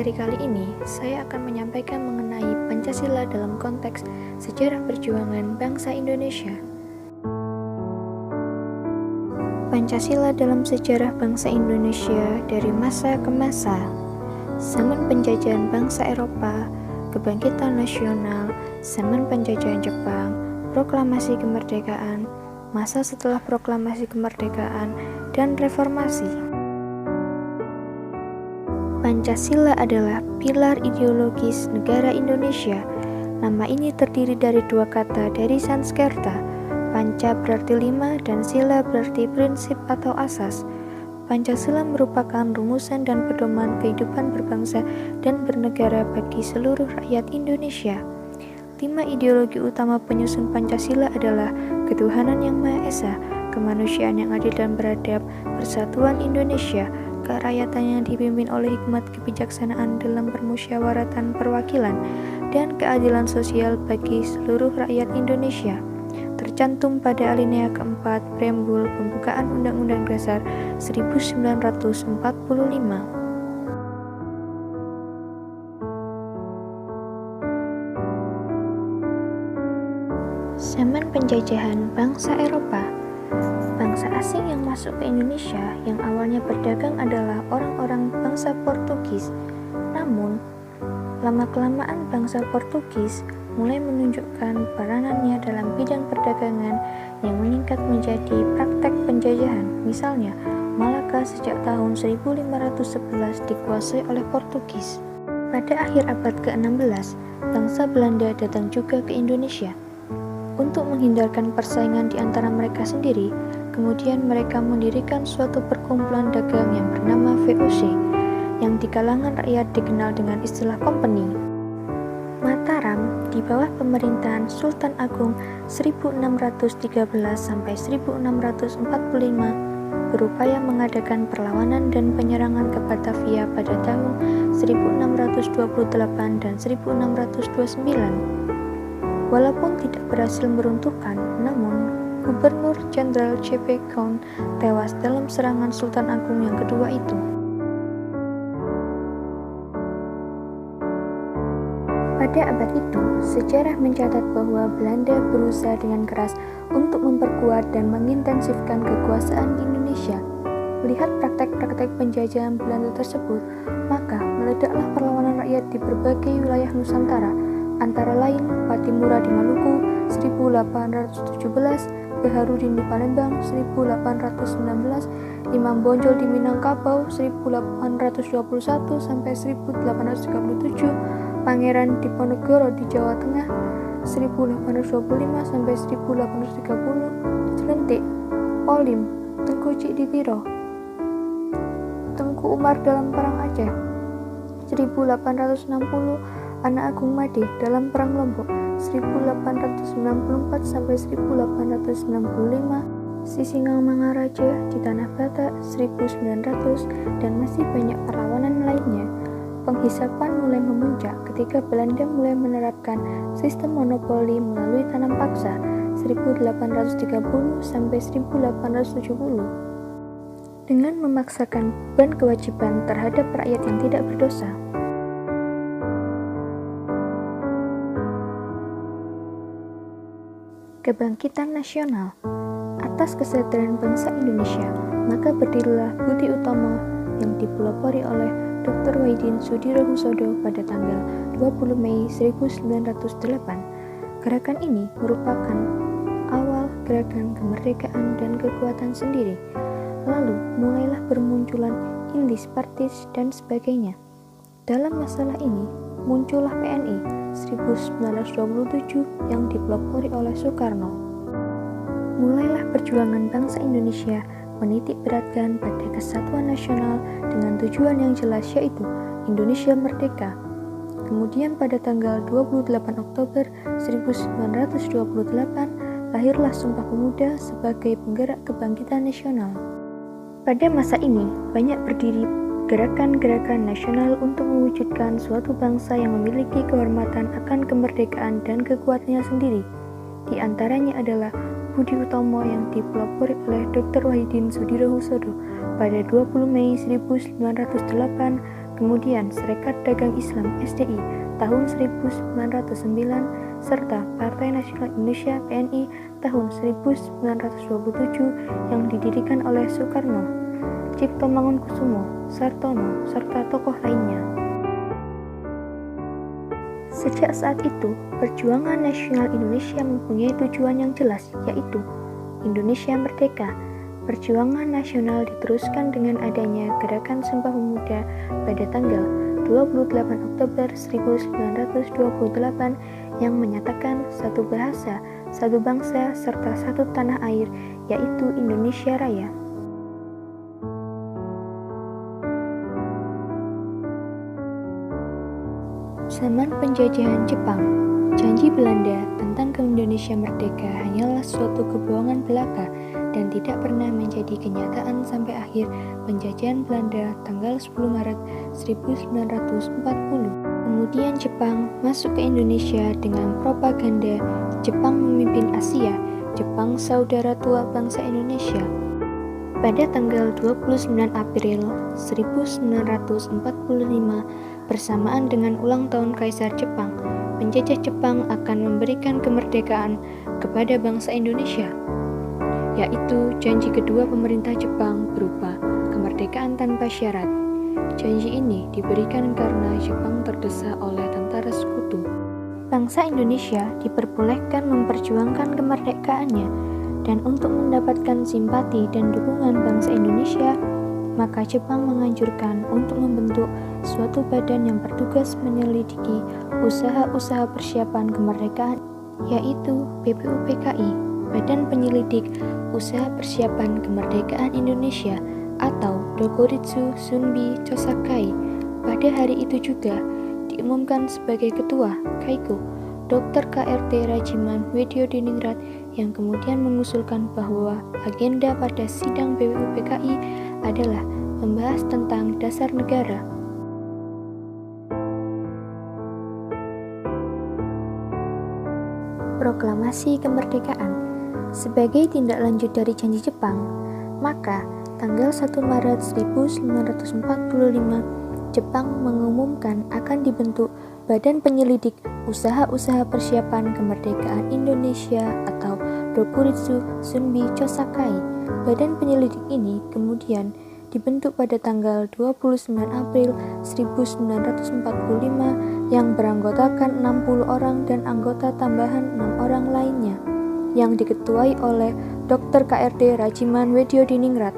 materi kali ini, saya akan menyampaikan mengenai Pancasila dalam konteks sejarah perjuangan bangsa Indonesia. Pancasila dalam sejarah bangsa Indonesia dari masa ke masa, zaman penjajahan bangsa Eropa, kebangkitan nasional, zaman penjajahan Jepang, proklamasi kemerdekaan, masa setelah proklamasi kemerdekaan, dan reformasi. Pancasila adalah pilar ideologis negara Indonesia. Nama ini terdiri dari dua kata dari Sanskerta. Panca berarti 5 dan sila berarti prinsip atau asas. Pancasila merupakan rumusan dan pedoman kehidupan berbangsa dan bernegara bagi seluruh rakyat Indonesia. 5 ideologi utama penyusun Pancasila adalah ketuhanan yang Maha Esa, kemanusiaan yang adil dan beradab, persatuan Indonesia, kerakyatan yang dipimpin oleh hikmat kebijaksanaan dalam permusyawaratan perwakilan, dan keadilan sosial bagi seluruh rakyat Indonesia. Tercantum pada alinea keempat preambul pembukaan Undang-Undang Dasar 1945. Zaman penjajahan bangsa Eropa. Bangsa asing yang masuk ke Indonesia yang awalnya berdagang adalah orang-orang bangsa Portugis. Namun, lama-kelamaan bangsa Portugis mulai menunjukkan peranannya dalam bidang perdagangan yang meningkat menjadi praktek penjajahan. Misalnya, Malaka sejak tahun 1511 dikuasai oleh Portugis. Pada akhir abad ke-16, bangsa Belanda datang juga ke Indonesia. Untuk menghindarkan persaingan di antara mereka sendiri, kemudian mereka mendirikan suatu perkumpulan dagang yang bernama VOC, yang di kalangan rakyat dikenal dengan istilah company. Mataram di bawah pemerintahan Sultan Agung 1613 sampai 1645 berupaya mengadakan perlawanan dan penyerangan ke Batavia pada tahun 1628 dan 1629. Walaupun tidak berhasil meruntuhkan, namun Gubernur Jenderal C.P. Count tewas dalam serangan Sultan Agung yang kedua itu. Pada abad itu, sejarah mencatat bahwa Belanda berusaha dengan keras untuk memperkuat dan mengintensifkan kekuasaan di Indonesia. Melihat praktek-praktek penjajahan Belanda tersebut, maka meledaklah perlawanan rakyat di berbagai wilayah Nusantara, antara lain Patimura di Maluku 1817, Baharudin di Palembang 1819, Imam Bonjol di Minangkabau 1821 sampai 1837, Pangeran Diponegoro di Jawa Tengah 1825 sampai 1830, Jelentik, Olim, Tengku Cik Ditiro, Tengku Umar dalam Perang Aceh 1860, Anak Agung Made dalam Perang Lombok 1894 sampai 1895, Sisingamangaraja di Tanah Batak 1900, dan masih banyak perlawanan lainnya. Penghisapan mulai memuncak ketika Belanda mulai menerapkan sistem monopoli melalui tanam paksa 1830 sampai 1870 dengan memaksakan beban kewajiban terhadap rakyat yang tidak berdosa. Kebangkitan nasional. Atas kesadaran bangsa Indonesia, maka berdirilah Budi Utomo yang dipelopori oleh Dr. Wahidin Sudirohusodo pada tanggal 20 Mei 1908. Gerakan ini merupakan awal gerakan kemerdekaan dan kekuatan sendiri. Lalu mulailah bermunculan Indis, Partis, dan sebagainya. Dalam masalah ini, muncullah PNI 1927 yang dipelopori oleh Soekarno. Mulailah perjuangan bangsa Indonesia menitik beratkan pada kesatuan nasional dengan tujuan yang jelas, yaitu Indonesia merdeka. Kemudian pada tanggal 28 Oktober 1928 lahirlah Sumpah Pemuda sebagai penggerak kebangkitan nasional. Pada masa ini banyak berdiri gerakan-gerakan nasional untuk mewujudkan suatu bangsa yang memiliki kehormatan akan kemerdekaan dan kekuatannya sendiri. Di antaranya adalah Budi Utomo yang dipelopori oleh Dr. Wahidin Sudirohusodo pada 20 Mei 1908, kemudian Serikat Dagang Islam (SDI) tahun 1909, serta Partai Nasional Indonesia (PNI) tahun 1927 yang didirikan oleh Soekarno, Cipto Mangunkusumo, Sartono, serta tokoh lainnya. Sejak saat itu, perjuangan nasional Indonesia mempunyai tujuan yang jelas, yaitu Indonesia Merdeka. Perjuangan nasional diteruskan dengan adanya Gerakan Sumpah Pemuda pada tanggal 28 Oktober 1928 yang menyatakan satu bahasa, satu bangsa, serta satu tanah air, yaitu Indonesia Raya. Zaman penjajahan Jepang, janji Belanda tentang Indonesia merdeka hanyalah suatu kebohongan belaka dan tidak pernah menjadi kenyataan sampai akhir penjajahan Belanda tanggal 10 Maret 1940. Kemudian Jepang masuk ke Indonesia dengan propaganda Jepang memimpin Asia, Jepang saudara tua bangsa Indonesia. Pada tanggal 29 April 1945, bersamaan dengan ulang tahun Kaisar Jepang, penjajah Jepang akan memberikan kemerdekaan kepada bangsa Indonesia, yaitu janji kedua pemerintah Jepang berupa kemerdekaan tanpa syarat. Janji ini diberikan karena Jepang terdesak oleh tentara sekutu. Bangsa Indonesia diperbolehkan memperjuangkan kemerdekaannya, dan untuk mendapatkan simpati dan dukungan bangsa Indonesia, maka Jepang menganjurkan untuk membentuk suatu badan yang bertugas menyelidiki usaha-usaha persiapan kemerdekaan, yaitu BPUPKI, Badan Penyelidik Usaha Persiapan Kemerdekaan Indonesia, atau Dokuritsu Sunbi Chosakai. Pada hari itu juga diumumkan sebagai ketua Kaiko Dr. KRT Rajiman Weddiodiningrat, yang kemudian mengusulkan bahwa agenda pada sidang BPUPKI adalah membahas tentang dasar negara. Proklamasi kemerdekaan. Sebagai tindak lanjut dari janji Jepang, maka tanggal 1 Maret 1945 Jepang mengumumkan akan dibentuk Badan Penyelidik Usaha-Usaha Persiapan Kemerdekaan Indonesia atau Dokuritsu Sunbi Chosakai. Badan penyelidik ini kemudian dibentuk pada tanggal 29 April 1945 yang beranggotakan 60 orang dan anggota tambahan 6 orang lainnya yang diketuai oleh Dr. KRT Rajiman Weddiodiningrat.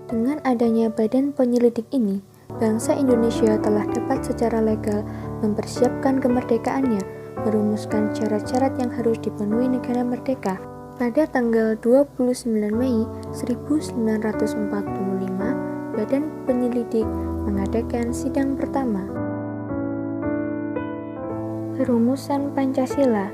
Dengan adanya badan penyelidik ini, bangsa Indonesia telah dapat secara legal mempersiapkan kemerdekaannya, merumuskan syarat-syarat yang harus dipenuhi negara merdeka. Pada tanggal 29 Mei 1945, Badan Penyelidik mengadakan sidang pertama. Perumusan Pancasila.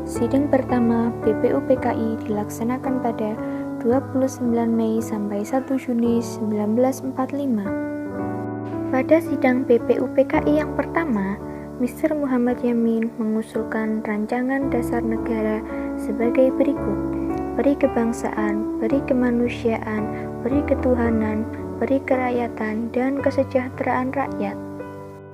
Sidang pertama BPUPKI dilaksanakan pada 29 Mei sampai 1 Juni 1945. Pada sidang BPUPKI yang pertama, Mr. Muhammad Yamin mengusulkan rancangan dasar negara sebagai berikut: peri kebangsaan, peri kemanusiaan, peri ketuhanan, peri kerakyatan, dan kesejahteraan rakyat.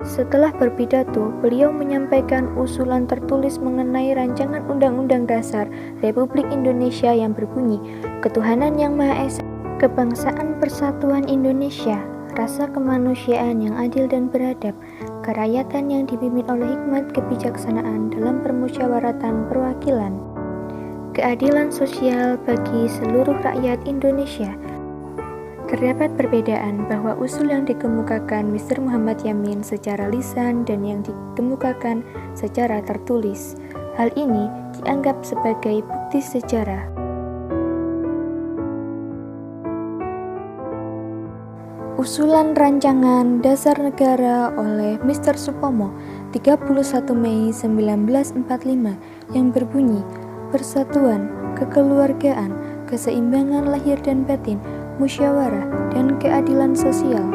Setelah berpidato, beliau menyampaikan usulan tertulis mengenai rancangan Undang-Undang Dasar Republik Indonesia yang berbunyi, ketuhanan yang Maha Esa, kebangsaan persatuan Indonesia, rasa kemanusiaan yang adil dan beradab, kerakyatan yang dipimpin oleh hikmat kebijaksanaan dalam permusyawaratan perwakilan, keadilan sosial bagi seluruh rakyat Indonesia. Terdapat perbedaan bahwa usul yang dikemukakan Mr. Muhammad Yamin secara lisan dan yang dikemukakan secara tertulis. Hal ini dianggap sebagai bukti sejarah. Usulan rancangan dasar negara oleh Mr. Supomo 31 Mei 1945 yang berbunyi, persatuan, kekeluargaan, keseimbangan lahir dan batin, musyawarah, dan keadilan sosial.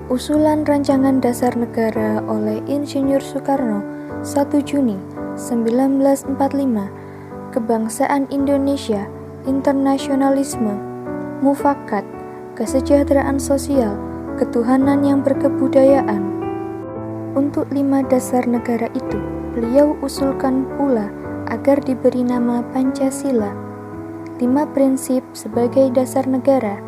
Usulan rancangan dasar negara oleh Insinyur Soekarno 1 Juni 1945, kebangsaan Indonesia, internasionalisme, mufakat, kesejahteraan sosial, ketuhanan yang berkebudayaan, Untuk 5 dasar negara itu, beliau usulkan pula agar diberi nama Pancasila. 5 prinsip sebagai dasar negara.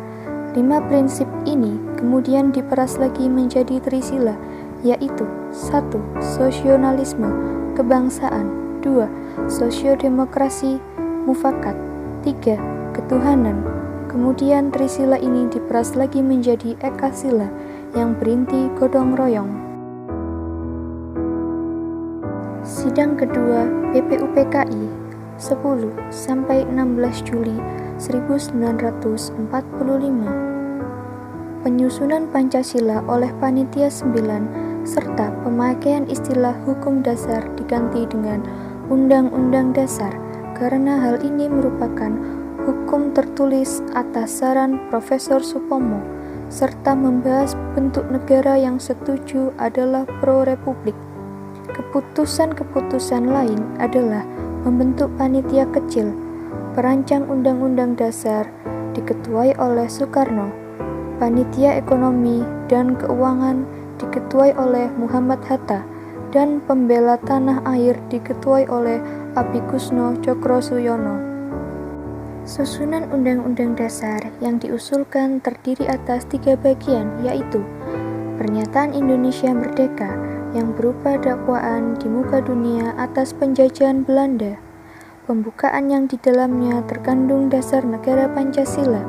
5 prinsip ini kemudian diperas lagi menjadi Trisila, yaitu 1. Sosionalisme, kebangsaan. 2. Sosiodemokrasi, mufakat. 3. Ketuhanan. Kemudian Trisila ini diperas lagi menjadi Ekasila yang berinti gotong royong. Sidang kedua BPUPKI 10 sampai 16 Juli 1945. Penyusunan Pancasila oleh Panitia 9 serta pemakaian istilah hukum dasar diganti dengan Undang-Undang Dasar karena hal ini merupakan hukum tertulis atas saran Profesor Supomo serta membahas bentuk negara yang setuju adalah pro-republik. Keputusan-keputusan lain adalah membentuk panitia kecil, perancang Undang-Undang Dasar diketuai oleh Soekarno, panitia ekonomi dan keuangan diketuai oleh Muhammad Hatta, dan pembela tanah air diketuai oleh Abikusno Cokrosuyono. Susunan Undang-Undang Dasar yang diusulkan terdiri atas 3 bagian, yaitu Pernyataan Indonesia Merdeka yang berupa dakwaan di muka dunia atas penjajahan Belanda, pembukaan yang di dalamnya terkandung dasar negara Pancasila,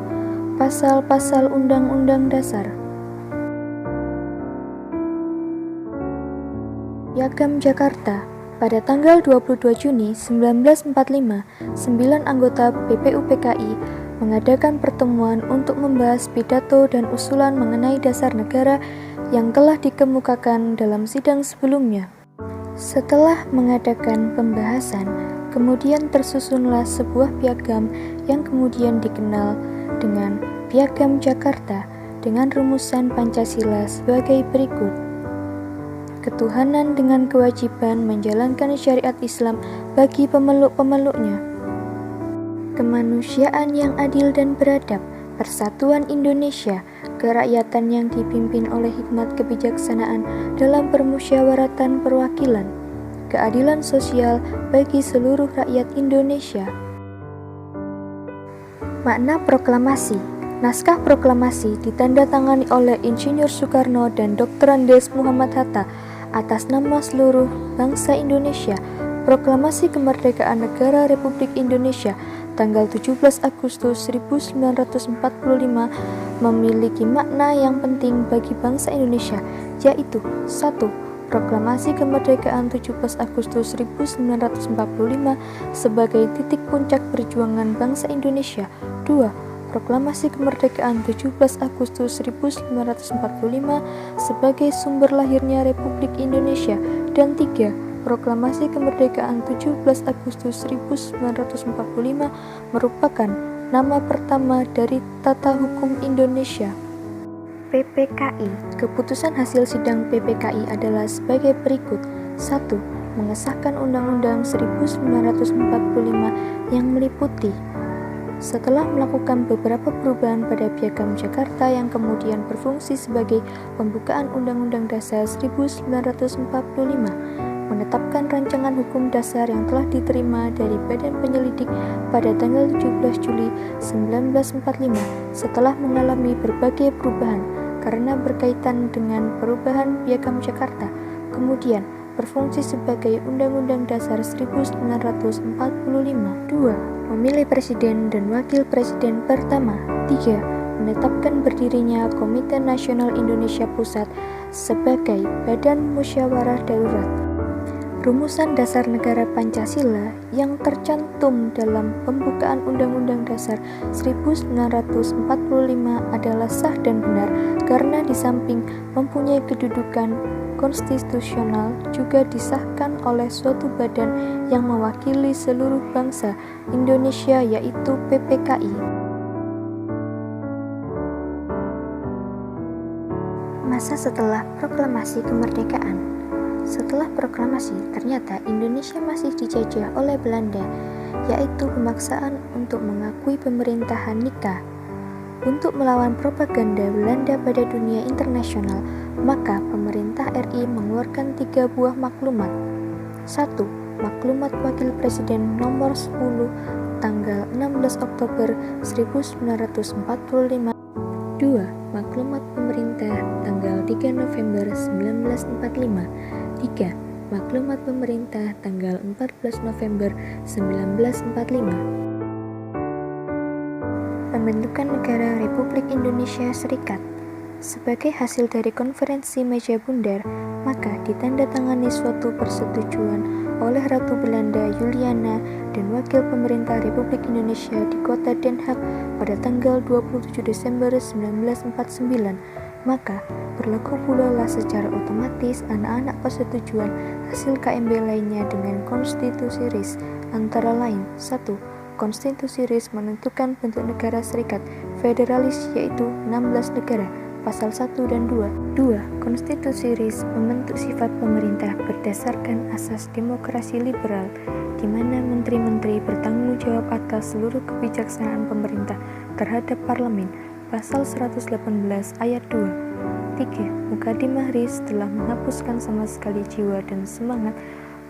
pasal-pasal Undang-Undang Dasar. Piagam Jakarta. Pada tanggal 22 Juni 1945, 9 anggota BPUPKI mengadakan pertemuan untuk membahas pidato dan usulan mengenai dasar negara yang telah dikemukakan dalam sidang sebelumnya. Setelah mengadakan pembahasan, kemudian tersusunlah sebuah piagam yang kemudian dikenal dengan Piagam Jakarta dengan rumusan Pancasila sebagai berikut. Ketuhanan dengan kewajiban menjalankan syariat Islam bagi pemeluk-pemeluknya. Kemanusiaan yang adil dan beradab, persatuan Indonesia, kerakyatan yang dipimpin oleh hikmat kebijaksanaan dalam permusyawaratan perwakilan, keadilan sosial bagi seluruh rakyat Indonesia. Makna proklamasi. Naskah proklamasi ditandatangani oleh Insinyur Soekarno dan Dr. Andes Muhammad Hatta atas nama seluruh bangsa Indonesia. Proklamasi Kemerdekaan Negara Republik Indonesia tanggal 17 Agustus 1945 memiliki makna yang penting bagi bangsa Indonesia, yaitu 1. Proklamasi Kemerdekaan 17 Agustus 1945 sebagai titik puncak perjuangan bangsa Indonesia. 2. Proklamasi Kemerdekaan 17 Agustus 1945 sebagai sumber lahirnya Republik Indonesia. Dan 3. Proklamasi Kemerdekaan 17 Agustus 1945 merupakan nama pertama dari tata hukum Indonesia. PPKI. Keputusan hasil sidang PPKI adalah sebagai berikut. 1. Mengesahkan Undang-Undang 1945 yang meliputi. Setelah melakukan beberapa perubahan pada Piagam Jakarta yang kemudian berfungsi sebagai pembukaan Undang-Undang Dasar 1945, menetapkan rancangan hukum dasar yang telah diterima dari Badan Penyelidik pada tanggal 17 Juli 1945 setelah mengalami berbagai perubahan karena berkaitan dengan perubahan Piagam Jakarta, kemudian berfungsi sebagai Undang-Undang Dasar 1945. 2. Memilih Presiden dan Wakil Presiden pertama. 3. Menetapkan berdirinya Komite Nasional Indonesia Pusat sebagai Badan Musyawarah Darurat. Rumusan dasar negara Pancasila yang tercantum dalam pembukaan Undang-Undang Dasar 1945 adalah sah dan benar karena di samping mempunyai kedudukan konstitusional juga disahkan oleh suatu badan yang mewakili seluruh bangsa Indonesia, yaitu PPKI. Masa setelah proklamasi kemerdekaan. Setelah proklamasi, ternyata Indonesia masih dijajah oleh Belanda, yaitu pemaksaan untuk mengakui pemerintahan Nika. Untuk melawan propaganda Belanda pada dunia internasional, maka pemerintah RI mengeluarkan 3 buah maklumat. 1. Maklumat Wakil Presiden nomor 10 tanggal 16 Oktober 1945. 2. Maklumat Pemerintah tanggal 3 November 1945. 3. Maklumat Pemerintah tanggal 14 November 1945. Pembentukan Negara Republik Indonesia Serikat. Sebagai hasil dari konferensi meja bundar, maka ditandatangani suatu persetujuan oleh Ratu Belanda Juliana dan Wakil Pemerintah Republik Indonesia di kota Den Haag pada tanggal 27 Desember 1949. Maka berlaku pula lah secara otomatis anak-anak persetujuan hasil KMB lainnya dengan konstitusi RIS, antara lain 1. Konstitusi RIS menentukan bentuk negara serikat federalis yaitu 16 negara, pasal 1 dan 2. 2. Konstitusi RIS membentuk sifat pemerintah berdasarkan asas demokrasi liberal, di mana menteri-menteri bertanggung jawab atas seluruh kebijaksanaan pemerintah terhadap parlemen, pasal 118 ayat 2. 3. Mukadimah RIS telah menghapuskan sama sekali jiwa dan semangat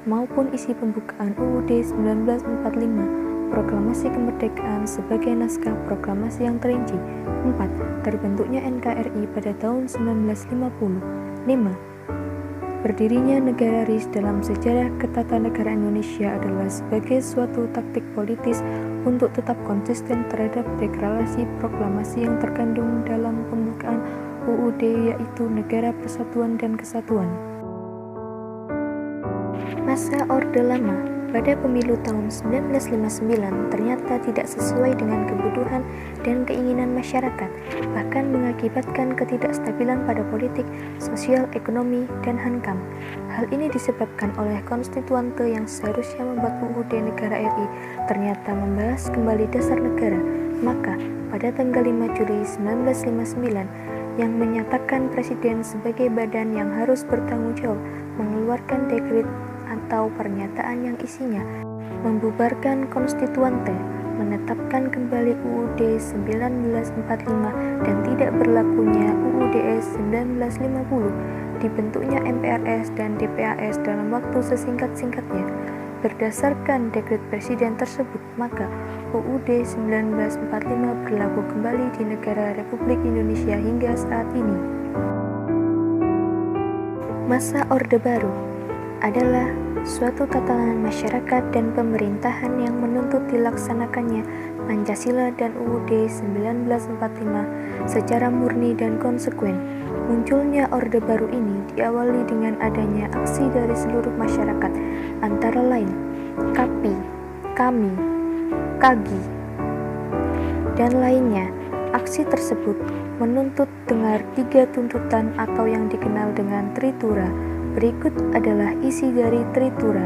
maupun isi pembukaan UUD 1945, Proklamasi Kemerdekaan sebagai naskah proklamasi yang terinci. 4. Terbentuknya NKRI pada tahun 1950. 5. Berdirinya negara RIS dalam sejarah ketatanegaraan Indonesia adalah sebagai suatu taktik politis untuk tetap konsisten terhadap deklarasi proklamasi yang terkandung dalam pembukaan UUD, yaitu Negara Persatuan dan Kesatuan. Masa Orde Lama. Pada pemilu tahun 1959 ternyata tidak sesuai dengan kebutuhan dan keinginan masyarakat, bahkan mengakibatkan ketidakstabilan pada politik, sosial, ekonomi, dan hankam. Hal ini disebabkan oleh konstituante yang seharusnya membuat UUD Negara RI ternyata membahas kembali dasar negara. Maka, pada tanggal 5 Juli 1959, yang menyatakan Presiden sebagai badan yang harus bertanggung jawab mengeluarkan dekret atau pernyataan yang isinya membubarkan konstituante, menetapkan kembali UUD 1945 dan tidak berlakunya UUD 1950, dibentuknya MPRS dan DPAS dalam waktu sesingkat-singkatnya. Berdasarkan dekret presiden tersebut, maka UUD 1945 berlaku kembali di negara Republik Indonesia hingga saat ini. Masa Orde Baru adalah suatu tatanan masyarakat dan pemerintahan yang menuntut dilaksanakannya Pancasila dan UUD 1945 secara murni dan konsekuen. Munculnya Orde Baru ini diawali dengan adanya aksi dari seluruh masyarakat, antara lain KAPI, KAMI, KAGI, dan lainnya. Aksi tersebut menuntut dengar 3 tuntutan atau yang dikenal dengan Tritura. Berikut adalah isi dari Tritura.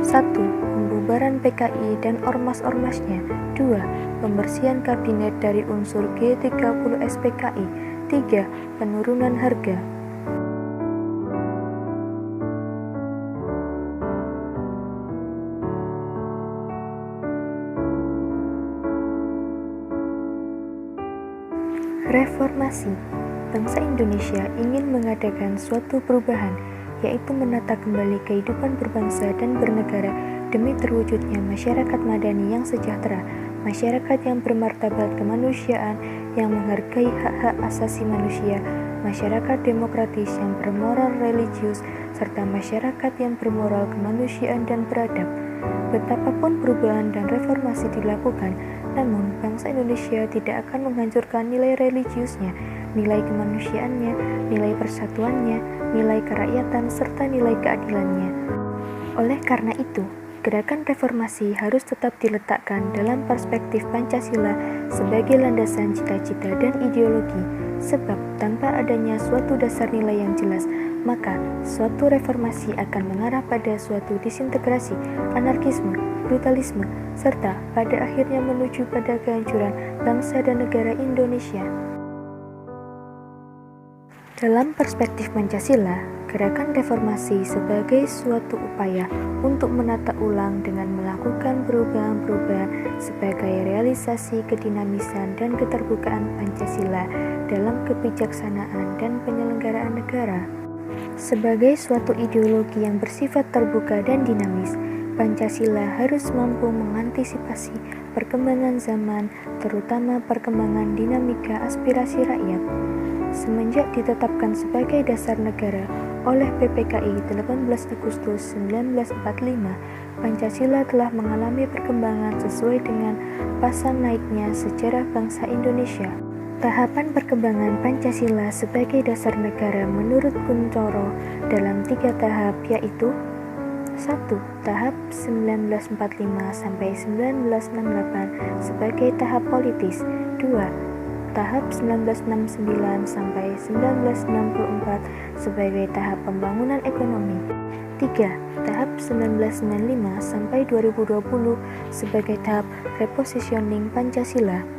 1. Pembubaran PKI dan ormas-ormasnya. 2. Pembersihan kabinet dari unsur G30 SPKI. 3. Penurunan harga. Reformasi. Bangsa Indonesia ingin mengadakan suatu perubahan, yaitu menata kembali kehidupan berbangsa dan bernegara demi terwujudnya masyarakat madani yang sejahtera, masyarakat yang bermartabat kemanusiaan, yang menghargai hak-hak asasi manusia, masyarakat demokratis yang bermoral religius, serta masyarakat yang bermoral kemanusiaan dan beradab. Betapapun perubahan dan reformasi dilakukan, namun bangsa Indonesia tidak akan menghancurkan nilai religiusnya, nilai kemanusiaannya, nilai persatuannya, nilai kerakyatan, serta nilai keadilannya. Oleh karena itu, gerakan reformasi harus tetap diletakkan dalam perspektif Pancasila sebagai landasan cita-cita dan ideologi, sebab tanpa adanya suatu dasar nilai yang jelas, maka suatu reformasi akan mengarah pada suatu disintegrasi, anarkisme, brutalisme, serta pada akhirnya menuju pada kehancuran bangsa dan negara Indonesia. Dalam perspektif Pancasila, gerakan reformasi sebagai suatu upaya untuk menata ulang dengan melakukan perubahan-perubahan sebagai realisasi kedinamisan dan keterbukaan Pancasila dalam kebijaksanaan dan penyelenggaraan negara. Sebagai suatu ideologi yang bersifat terbuka dan dinamis, Pancasila harus mampu mengantisipasi perkembangan zaman, terutama perkembangan dinamika aspirasi rakyat. Semenjak ditetapkan sebagai dasar negara oleh PPKI 18 Agustus 1945, Pancasila telah mengalami perkembangan sesuai dengan pasang naiknya sejarah bangsa Indonesia. Tahapan perkembangan Pancasila sebagai dasar negara menurut Kuncoro dalam 3 tahap, yaitu 1. Tahap 1945 sampai 1968 sebagai tahap politis. 2. Tahap 1969 sampai 1964 sebagai tahap pembangunan ekonomi. 3. Tahap 1995 sampai 2020 sebagai tahap repositioning Pancasila.